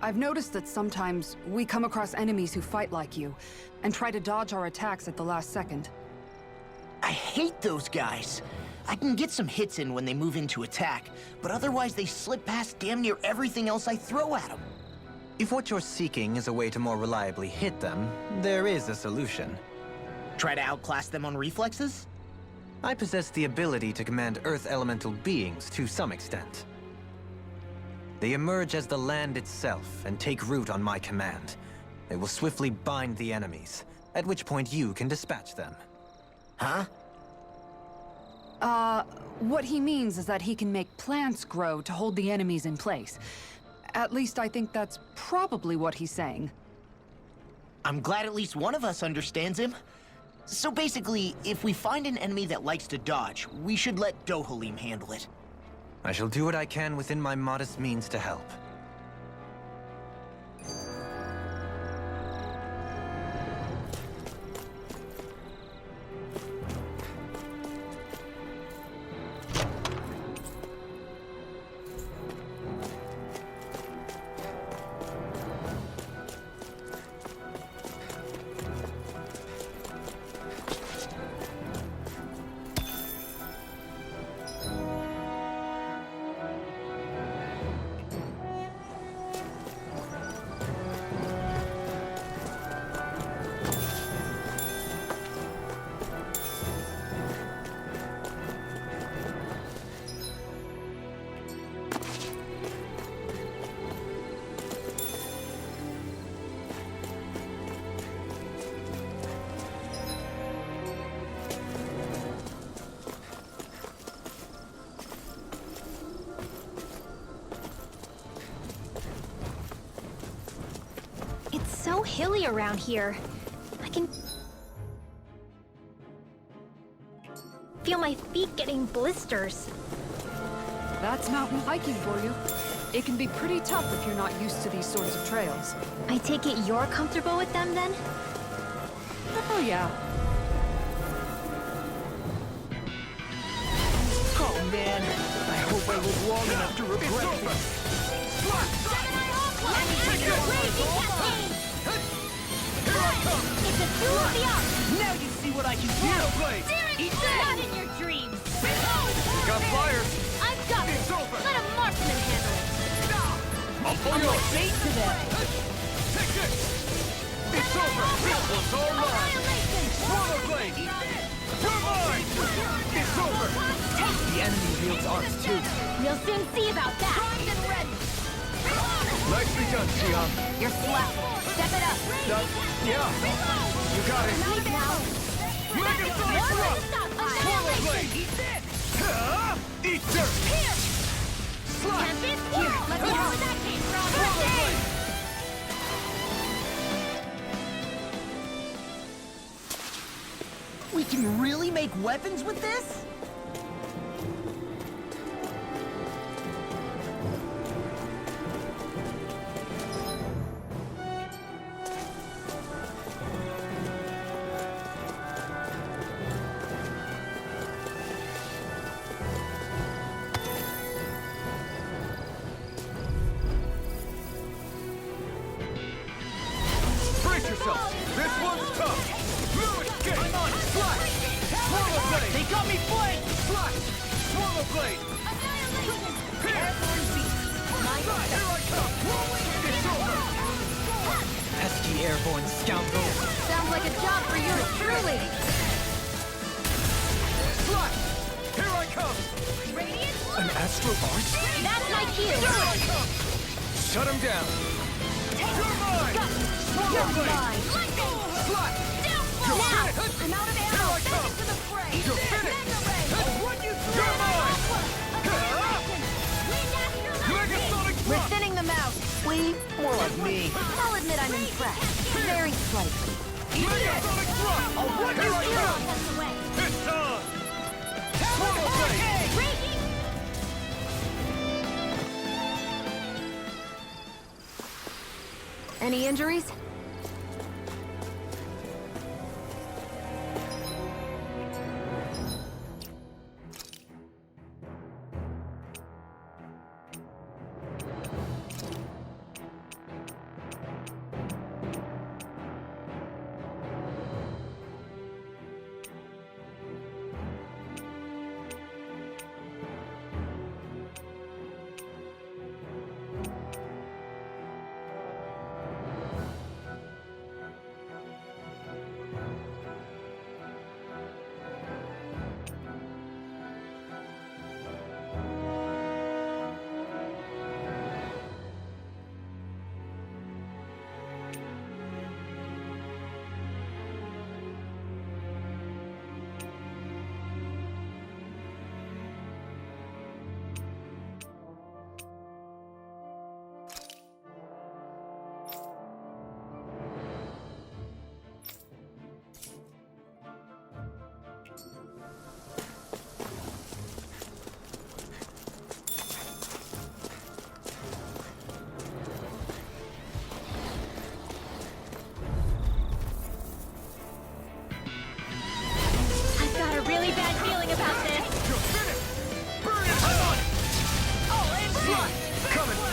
I've noticed that sometimes we come across enemies who fight like you, and try to dodge our attacks at the last second. I hate those guys. I can get some hits in when they move into attack, but otherwise they slip past damn near everything else I throw at them. If what you're seeking is a way to more reliably hit them, there is a solution. Try to outclass them on reflexes? I possess the ability to command Earth elemental beings to some extent. They emerge as the land itself and take root on my command. They will swiftly bind the enemies, at which point you can dispatch them. Huh? What he means is that he can make plants grow to hold the enemies in place. At least I think that's probably what he's saying. I'm glad at least one of us understands him. So basically, if we find an enemy that likes to dodge, we should let Dohalim handle it. I shall do what I can within my modest means to help. It's so hilly around here. I can feel my feet getting blisters. That's mountain hiking for you. It can be pretty tough if you're not used to these sorts of trails. I take it you're comfortable with them then? Oh yeah. Oh man, I hope I live long enough to regret this. It's a two of the up! Now you see what I can do! Eat that in your dreams! Got flyers! I've got it! Let a marksman handle it! I'm like bait to them! Take this! It's over! This one's all mine! Annihilation! Swallow blade! You're mine! It's over! The enemy wields arms too. We'll soon see about that! Primed and ready! Nicely done, Xion. You're slapped! Step it up! Yeah. You got it. Leave now! Mega Sonic Thrust! Swallow blade! Eat dirt! Here! Slap! Can't this? Here! Let me know where that came from! Swallow blade! We can really make weapons with this? Brace yourself! This one's tough! No escape! I'm on it! Slash! Swallow blade! They got me flanked! Slash! Swallow blade! Annihilation! Here! Slash! Here I come! It's over! Pesky airborne scoundrel! Sounds like a job for you truly! Slash! Here I come! Radiant! An astral arch? That's my cue! Here I come! Shut him down! You're mine! Swallow You're blade! mine! Slash! Now! I'm out of Here ammo! I come! To the fray! You're finished! You're mine! Mega Sonic We're Thrust! thinning them out! We? More like me. I'll admit I'm impressed. Very slightly. Mega Sonic Thrust! Here I come! It's on! Swallow blade! Any injuries?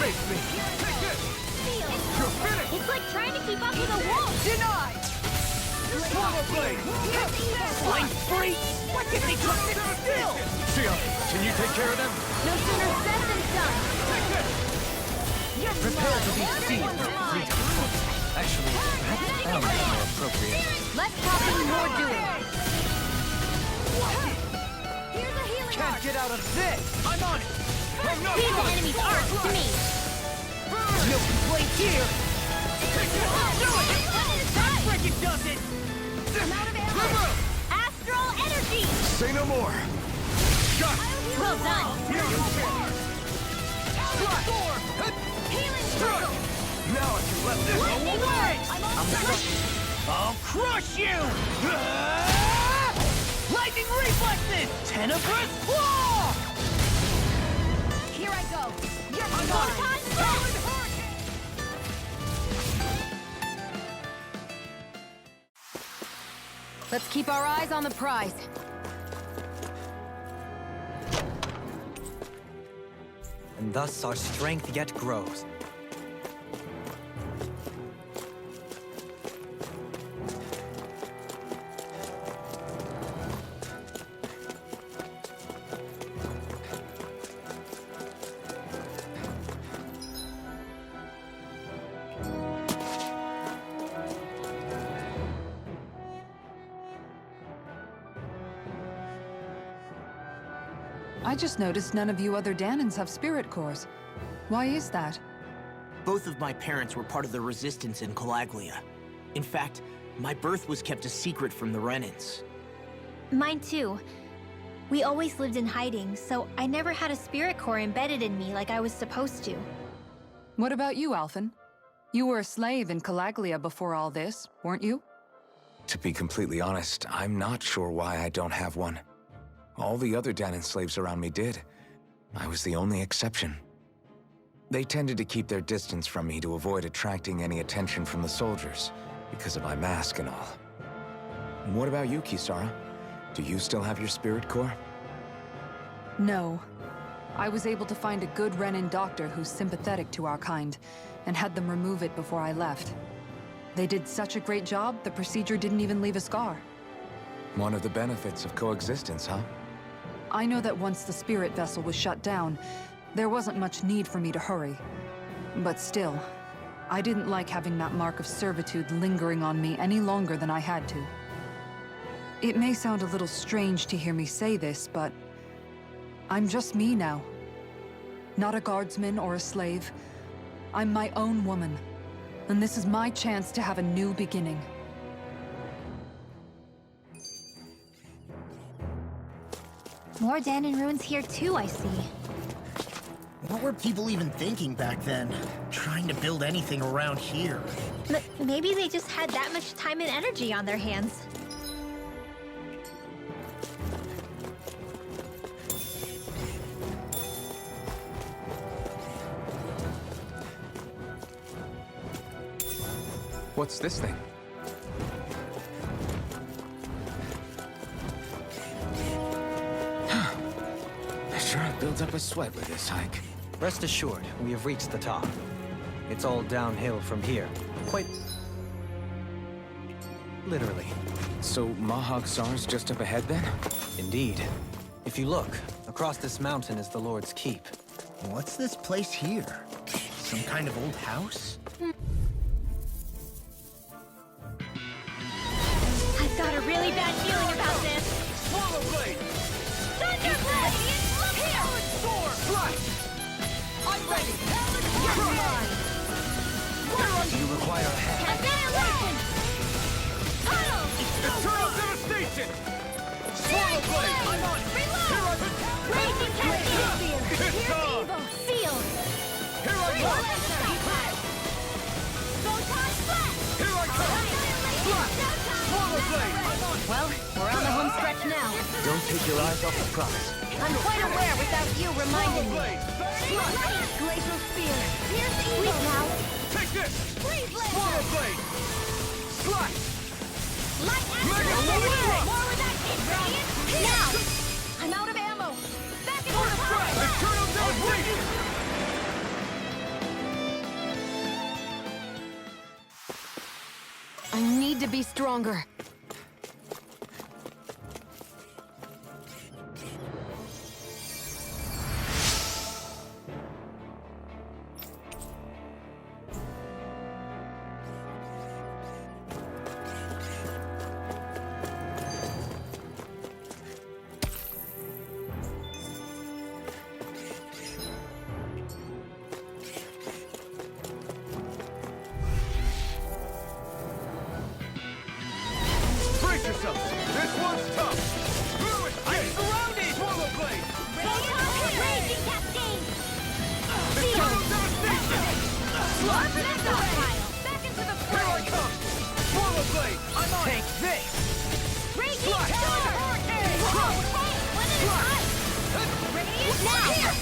face me! Take this! You're finished! It's like trying to keep up with a wolf! Denied! Swallow blade! Flying free! Why can't they just sit still? Sia, can you take care of them? No sooner said than done! Take this! Prepare to be seized or free. Actually, that sounds more appropriate. Less talking, more doing! Here's a healing Can't get out of this! I'm on it! I'm not Leave the done. enemy's arms to me! No complaints here! Do it! That frickin' does it! I'm out of ammo! Astral energy! Say no more! Shot! Well done! Healing strike! Now I can let this go away! I'll crush you! Lightning reflexes! Tenebrous claw! Here I go! You're Photon blast! Let's keep our eyes on the prize. And thus our strength yet grows. I just noticed none of you other Danans have spirit cores. Why is that? Both of my parents were part of the resistance in Calaglia. In fact, my birth was kept a secret from the Renans. Mine too. We always lived in hiding, so I never had a spirit core embedded in me like I was supposed to. What about you, Alphen? You were a slave in Calaglia before all this, weren't you? To be completely honest, I'm not sure why I don't have one. All the other Danan slaves around me did. I was the only exception. They tended to keep their distance from me to avoid attracting any attention from the soldiers, because of my mask and all. And what about you, Kisara? Do you still have your spirit core? No. I was able to find a good Renan doctor who's sympathetic to our kind, and had them remove it before I left. They did such a great job, the procedure didn't even leave a scar. One of the benefits of coexistence, huh? I know that once the spirit vessel was shut down, there wasn't much need for me to hurry. But still, I didn't like having that mark of servitude lingering on me any longer than I had to. It may sound a little strange to hear me say this, but I'm just me now. Not a guardsman or a slave. I'm my own woman, and this is my chance to have a new beginning. More Danan ruins here too, I see. What were people even thinking back then? Trying to build anything around here. Maybe they just had that much time and energy on their hands. What's this thing? Sure builds up a sweat with this hike. Rest assured, we have reached the top. It's all downhill from here. Quite... literally. So Mahag Sar's just up ahead then? Indeed. If you look, across this mountain is the Lord's Keep. What's this place here? Some kind of old house? I've got a really bad feeling about this. Swallow blade! Thunder blast! Here! Strike! I'm ready! You're mine! Do you require a hand? Annihilation! Tunnel! Eternal devastation! Swallow blade! I'm on it! Reload! Raging Tempest! It's on! Field! Here I go! Photon blast! Here I come! Swallow blade! Well, we're on the home stretch now. Don't take your eyes off the prize. I'm quite aware without you reminding me. Blade! Glacial spear. Here's the evil now. Take this! Freeze Swallow laser. blade! Slash! Light Mega astral Woman laser. Drop. More with that kid, Radiant. Now. I'm out of ammo. Back in the Eternal devastation! need to be stronger. Brace yourself! This one's tough! I'm surrounded! Swallow blade! Raging cascade! Eternal devastation! Back into the Here I come! Swallow blade! I'm on! Take this! Raging Slash! hurricane! Radiant now!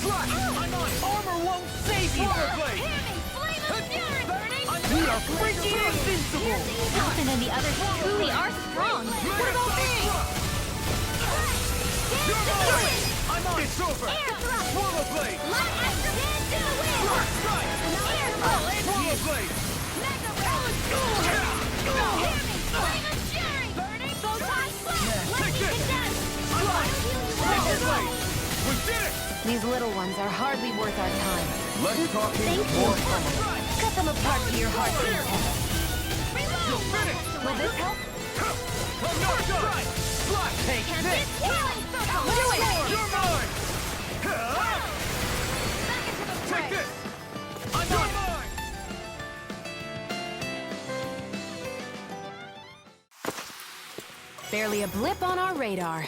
Slash! I'm on! Armor won't save you! Swallow blade! Flame of fury! We are freaking invincible! Dalton and the others truly are strong. What about me? You're mine! I'm on! It's over! Swallow blade! Strike! Swallow blade! Take this! Swallow blade! We did it! These little ones are hardly worth our time. Let's talk more Cut them apart to your heart's content. You're finished! Will this help? I'm not done! Slash! Take this! Do it! You're mine! Take this! I'm on mine! Barely a blip on our radar.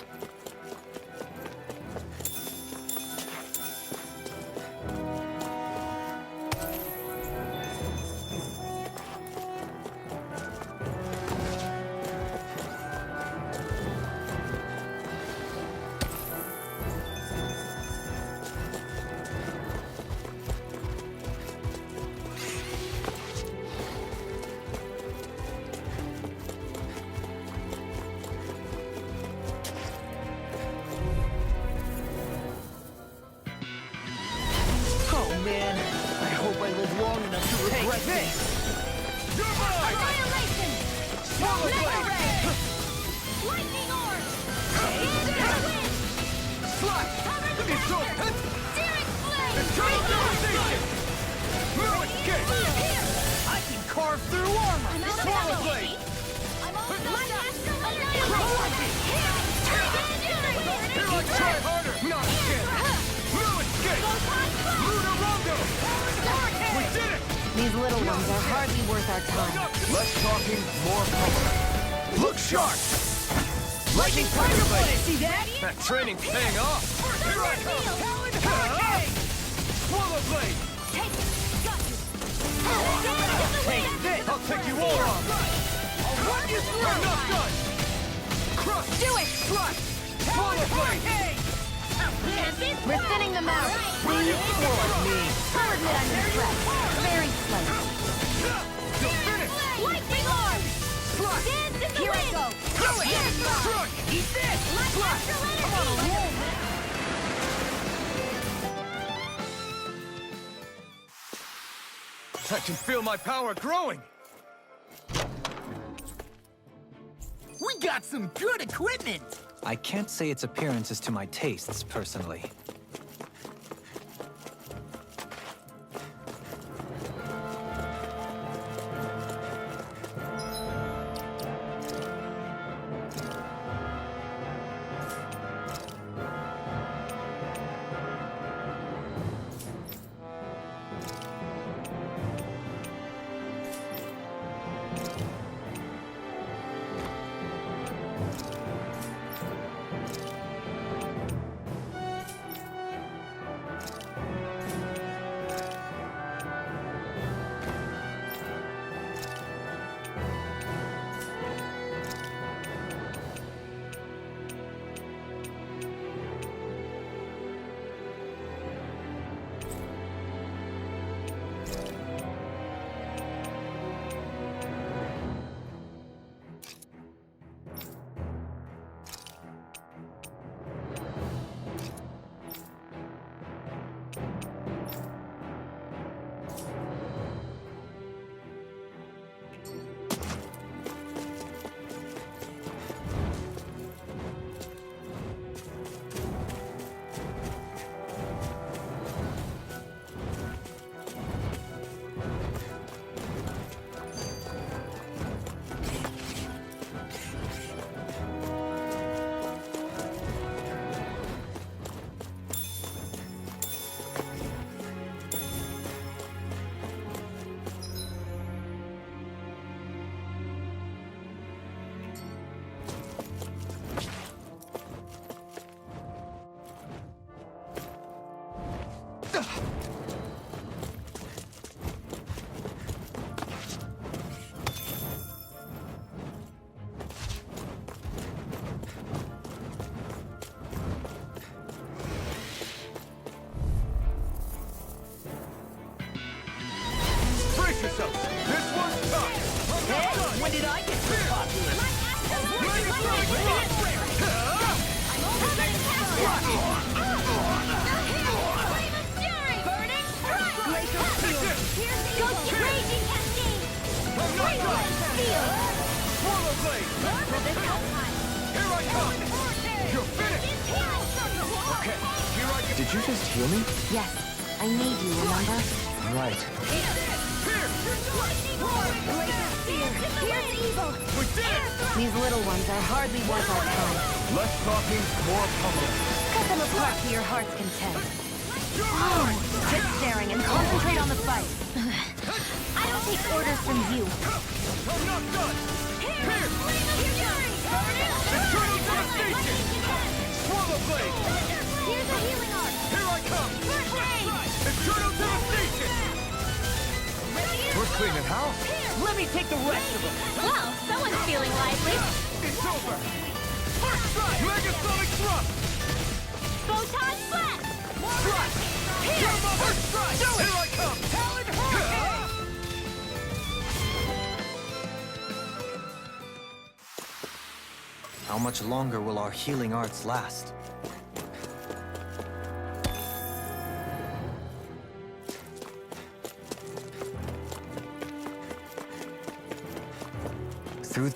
Oh man, I hope I live long enough to regret this. You're mine! Annihilation! Swallow blade! Lightning orb! Slash! It's over! Searing flame! Eternal devastation! No escape! I can carve through armor. Swallow blade! Here I try harder! Not again! No escape! Lunar Rondo! We did it! These little ones are hardly worth our time. Less talking, more power. Look sharp! Lightning Tiger Blade! See that? That training's paying off! Here I come! Swallow Blade! Take this! I'll take you all on! I'll run you through! I'm not done! Crush! Do it! Slash! Swallow Blade! We're thinning them out. Please forward me. I'll admit I'm impressed. Very slightly. You're finished! Lightning orb! Slash! Dance in the Here I wind! go. Strike! Eat this. Slash! I'm on a roll, man! I can feel my power growing! We got some good equipment. I can't say its appearance is to my tastes, personally. Brace yourselves! This one's tough! I'm not done! When did I get so popular? Swallow blade! Here I come! You're finished! Okay, here I go! Did you just heal me? Yes, I need you, remember? Right. Here! Here's evil! We did it! These little ones are hardly worth our time. Less talking, more pummeling. Cut them apart to your heart's content. Quit staring and concentrate on the fight. I don't take orders from you. I'm not done! Here! Eternal devastation! Swallow blade! Here's a healing arc. Here I come! Eternal devastation! We're cleaning house. Let me take the rest of them. Well, someone's feeling lively. It's over! First strike! Megasonic thrust! Photon blast! Strike! Here! First strike! Here I come! Talon hurricane! How much longer will our healing arts last? Through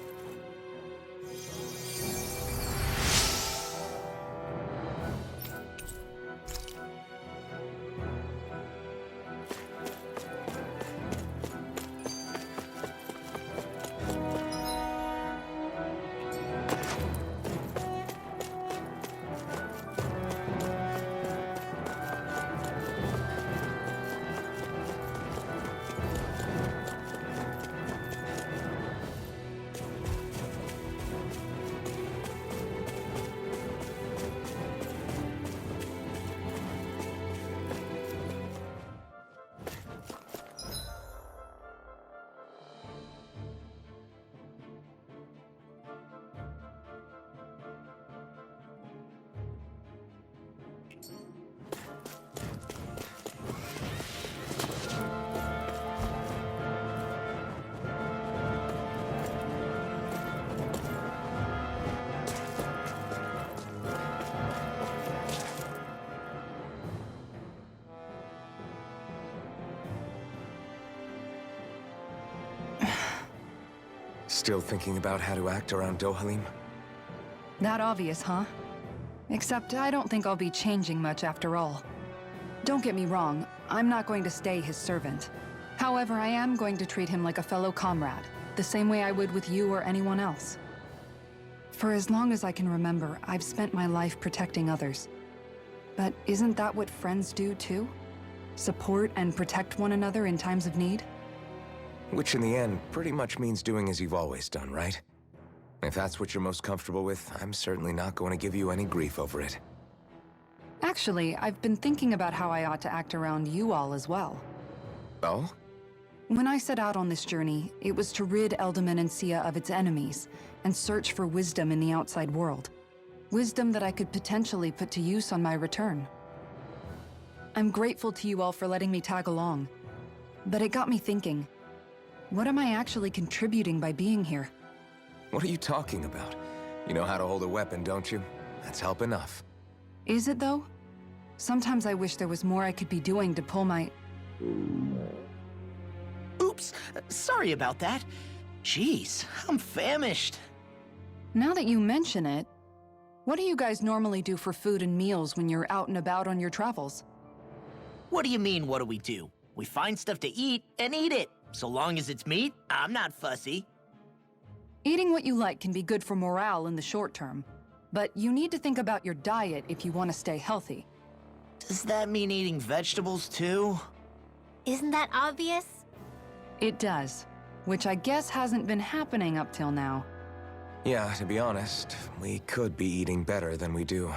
Still thinking about how to act around Dohalim? That obvious, huh? Except I don't think I'll be changing much after all. Don't get me wrong, I'm not going to stay his servant. However, I am going to treat him like a fellow comrade, the same way I would with you or anyone else. For as long as I can remember, I've spent my life protecting others. But isn't that what friends do too? Support and protect one another in times of need? Which in the end pretty much means doing as you've always done, right? If that's what you're most comfortable with, I'm certainly not going to give you any grief over it. Actually, I've been thinking about how I ought to act around you all as well. Oh? When I set out on this journey, it was to rid Eldaman and Sia of its enemies, and search for wisdom in the outside world. Wisdom that I could potentially put to use on my return. I'm grateful to you all for letting me tag along, but it got me thinking, what am I actually contributing by being here? What are you talking about? You know how to hold a weapon, don't you? That's help enough. Is it though? Sometimes I wish there was more I could be doing to pull my... Oops, sorry about that. Jeez, I'm famished. Now that you mention it, what do you guys normally do for food and meals when you're out and about on your travels? What do you mean, what do we do? We find stuff to eat and eat it. So long as it's meat, I'm not fussy. Eating what you like can be good for morale in the short term, but you need to think about your diet if you want to stay healthy. Does that mean eating vegetables too? Isn't that obvious? It does, which I guess hasn't been happening up till now. Yeah, to be honest, we could be eating better than we do.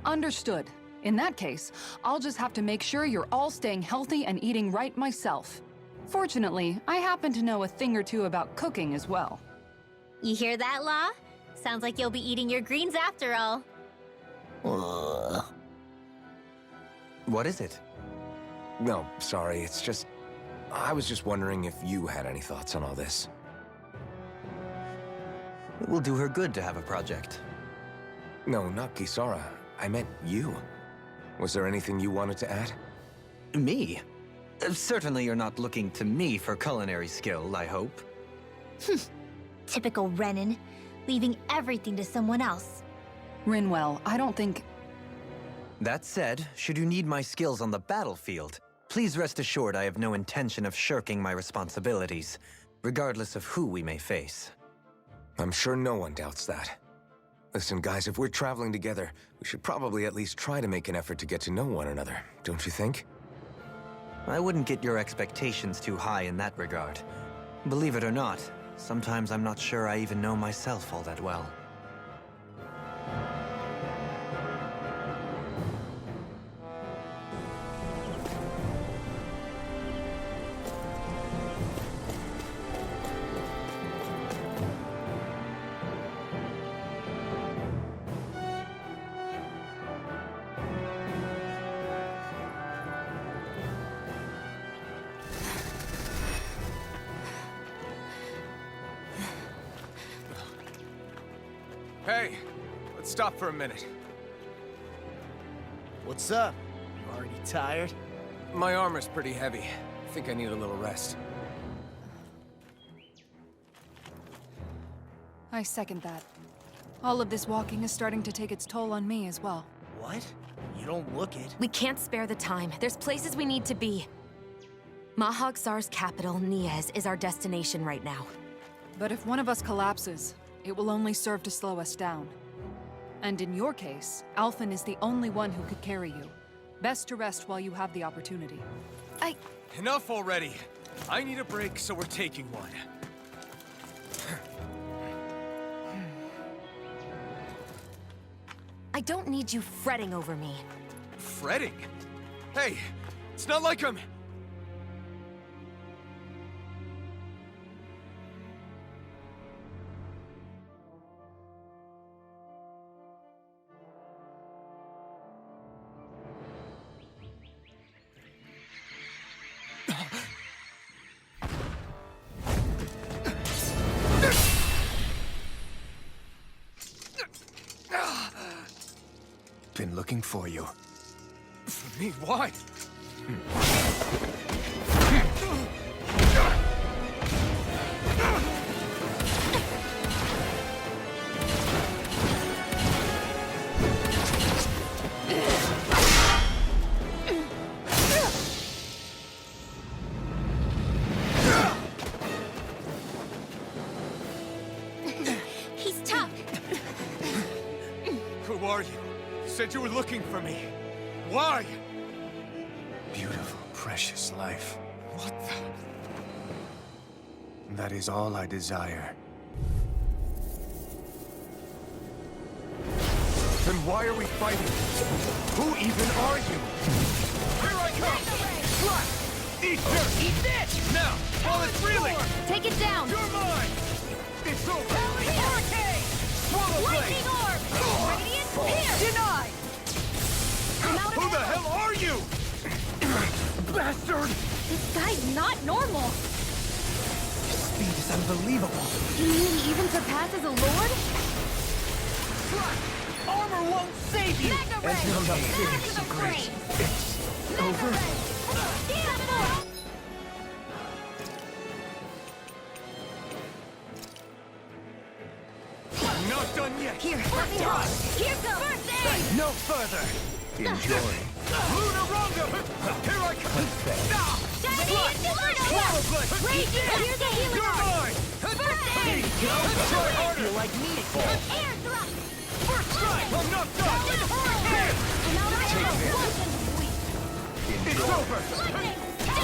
Understood. In that case, I'll just have to make sure you're all staying healthy and eating right myself. Fortunately, I happen to know a thing or two about cooking as well. You hear that, Law? Sounds like you'll be eating your greens after all. What is it? No, sorry, it's just... I was just wondering if you had any thoughts on all this. It will do her good to have a project. No, not Kisara. I meant you. Was there anything you wanted to add? Me? Certainly you're not looking to me for culinary skill, I hope. Typical Renan, leaving everything to someone else. Rinwell, I don't think... That said, should you need my skills on the battlefield, please rest assured I have no intention of shirking my responsibilities, regardless of who we may face. I'm sure no one doubts that. Listen, guys, if we're traveling together, we should probably at least try to make an effort to get to know one another, don't you think? I wouldn't get your expectations too high in that regard. Believe it or not, sometimes I'm not sure I even know myself all that well. Hey, let's stop for a minute. What's up? You already tired? My armor's pretty heavy. I think I need a little rest. I second that. All of this walking is starting to take its toll on me as well. What? You don't look it. We can't spare the time. There's places we need to be. Mahag Sar's capital, Niez, is our destination right now. But if one of us collapses, it will only serve to slow us down. And in your case, Alphen is the only one who could carry you. Best to rest while you have the opportunity. Enough already! I need a break, so we're taking one. I don't need you fretting over me. Fretting? Hey, it's not like I'm... Been looking for you. For me? Why? He's tough. Who are you? You said you were looking for me. Why? Beautiful, precious life. What the... That is all I desire. Then why are we fighting? Who even are you? Here I come! Slap! Eat this! Eat this! Now, while it's reeling! Take it down! You're mine! It's over! Hurricane! Swallow blade! Lightning orb! Radiant spear! Denied! Who the hell are you? Bastard! This guy's not normal. Speed is unbelievable. You mean he even surpasses a lord? Armor won't save you! Mega ray! Back to the brain! Over? I'm not done yet! Here, let me help. Here goes! First aid! No further! Enjoy. Luna Rongo! Here I come! Daddy, Swallow blade! here's a healing You're orb! mine! First aid! Let's try harder! Feel like me. Air drop! First strike! I'm not done! Here! I'm out of ammo! It's over!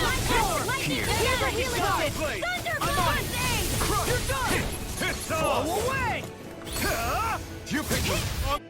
Lightning! Lightning! Here's a healing Swallow orb! blade! Thunderbolt! First aid! You're done! It's all! Go away! You picked me up!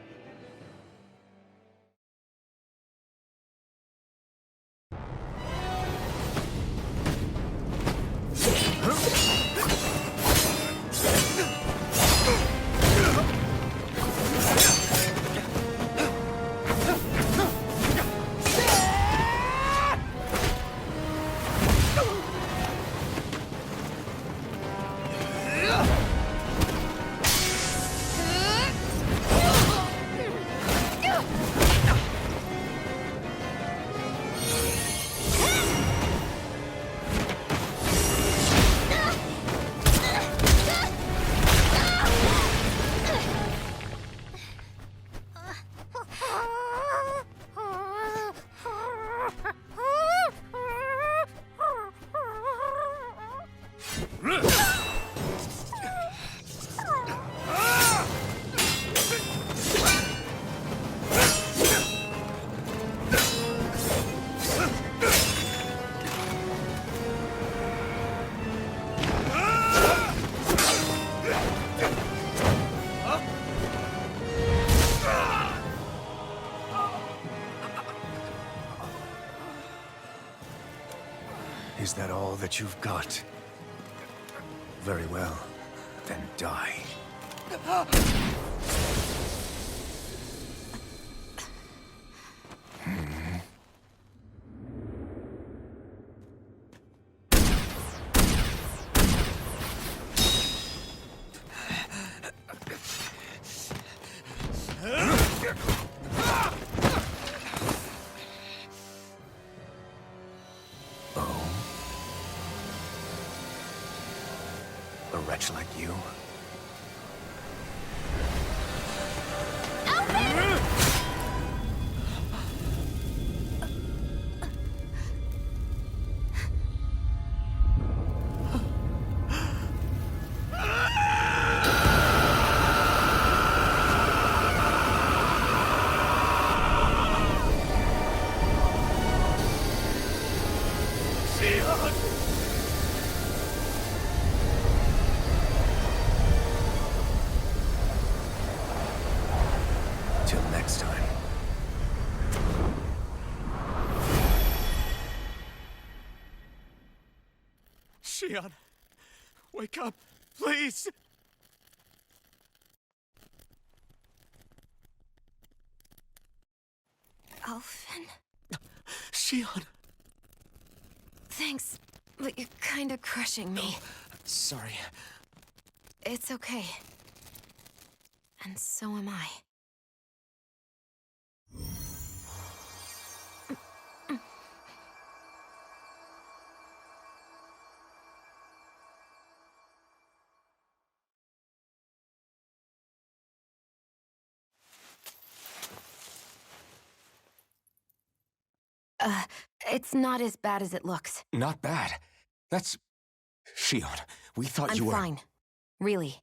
Is that all that you've got? Very well. Then die. A wretch like you? Till next time. Shion, wake up, please! Alphen? Shion! Thanks, but you're kinda crushing me. Sorry. It's okay. And so am I. It's not as bad as it looks. Not bad. That's... Shion, we thought I'm you were... fine. Really.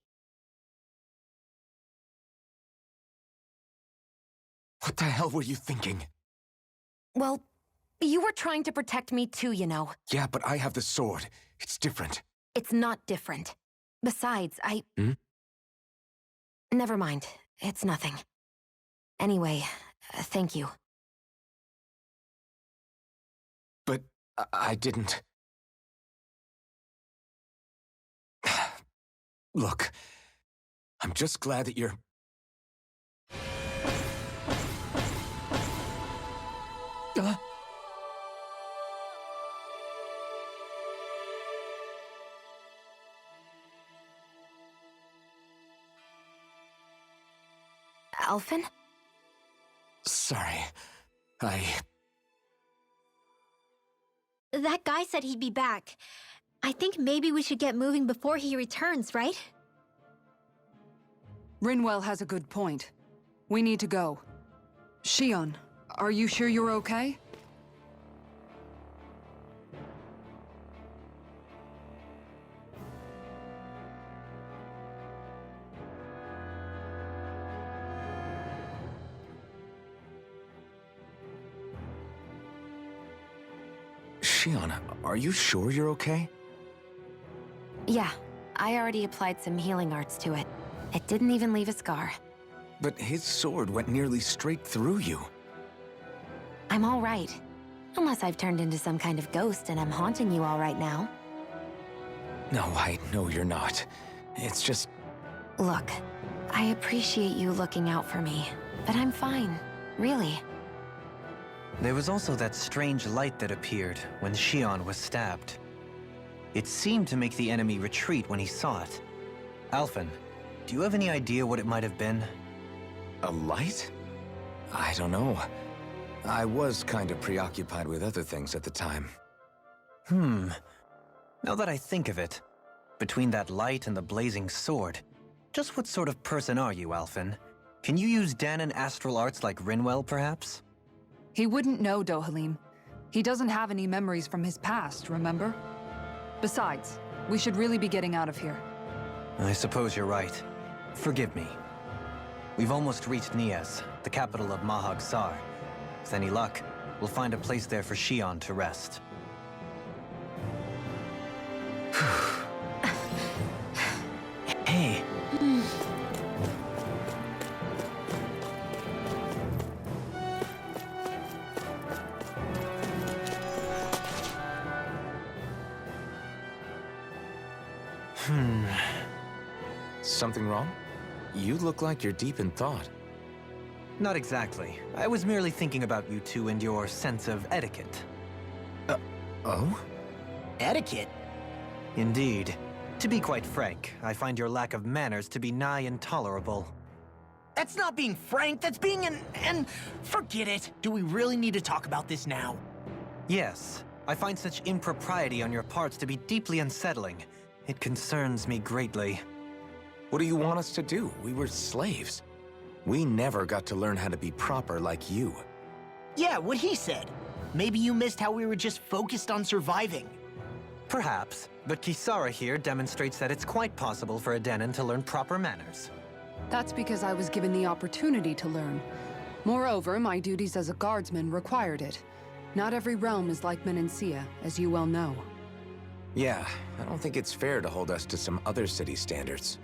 What the hell were you thinking? Well, you were trying to protect me too, you know. Yeah, but I have the sword. It's different. It's not different. Besides, Hmm? Never mind. It's nothing. Anyway, thank you. But I didn't... Look, I'm just glad that you're... Alphen? Sorry. That guy said he'd be back. I think maybe we should get moving before he returns, right? Rinwell has a good point. We need to go. Shion, are you sure you're okay? Shion, are you sure you're okay? Yeah, I already applied some healing arts to it. It didn't even leave a scar. But his sword went nearly straight through you. I'm all right. Unless I've turned into some kind of ghost and I'm haunting you all right now. No, I know you're not. It's just... Look, I appreciate you looking out for me, but I'm fine, really. There was also that strange light that appeared when Shion was stabbed. It seemed to make the enemy retreat when he saw it. Alphen, do you have any idea what it might have been? A light? I don't know. I was kind of preoccupied with other things at the time. Now that I think of it, between that light and the blazing sword, just what sort of person are you, Alphen? Can you use Danon astral arts like Rinwell, perhaps? He wouldn't know, Dohalim. He doesn't have any memories from his past, remember? Besides, We should really be getting out of here. I suppose you're right. Forgive me. We've almost reached Nias, the capital of Mahag Sar. With any luck, we'll find a place there for Shion to rest. Hey. Something wrong? You look like you're deep in thought. Not exactly. I was merely thinking about you two and your sense of etiquette. Oh? Etiquette? Indeed. To be quite frank, I find your lack of manners to be nigh intolerable. That's not being frank, that's being and forget it. Do we really need to talk about this now? Yes, I find such impropriety on your parts to be deeply unsettling. It concerns me greatly. What do you want us to do? We were slaves. We never got to learn how to be proper like you. Yeah, what he said. Maybe you missed how we were just focused on surviving. Perhaps, but Kisara here demonstrates that it's quite possible for a Denon to learn proper manners. That's because I was given the opportunity to learn. Moreover, my duties as a guardsman required it. Not every realm is like Menancia, as you well know. Yeah, I don't think it's fair to hold us to some other city standards.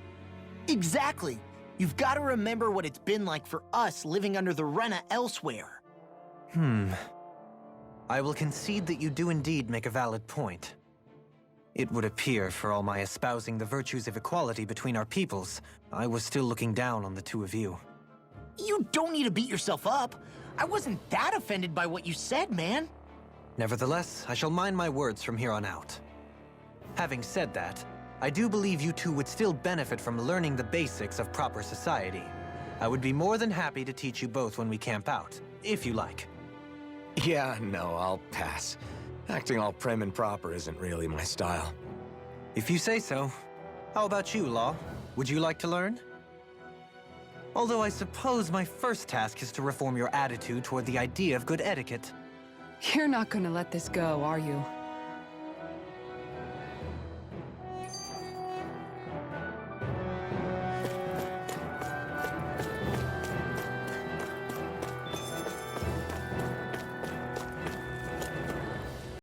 Exactly. You've got to remember what it's been like for us living under the Rena elsewhere. I will concede that you do indeed make a valid point. It would appear, for all my espousing the virtues of equality between our peoples, I was still looking down on the two of you. You don't need to beat yourself up. I wasn't that offended by what you said, man. Nevertheless, I shall mind my words from here on out. Having said that, I do believe you two would still benefit from learning the basics of proper society. I would be more than happy to teach you both when we camp out, if you like. Yeah, no, I'll pass. Acting all prim and proper isn't really my style. If you say so. How about you, Law? Would you like to learn? Although I suppose my first task is to reform your attitude toward the idea of good etiquette. You're not gonna let this go, are you?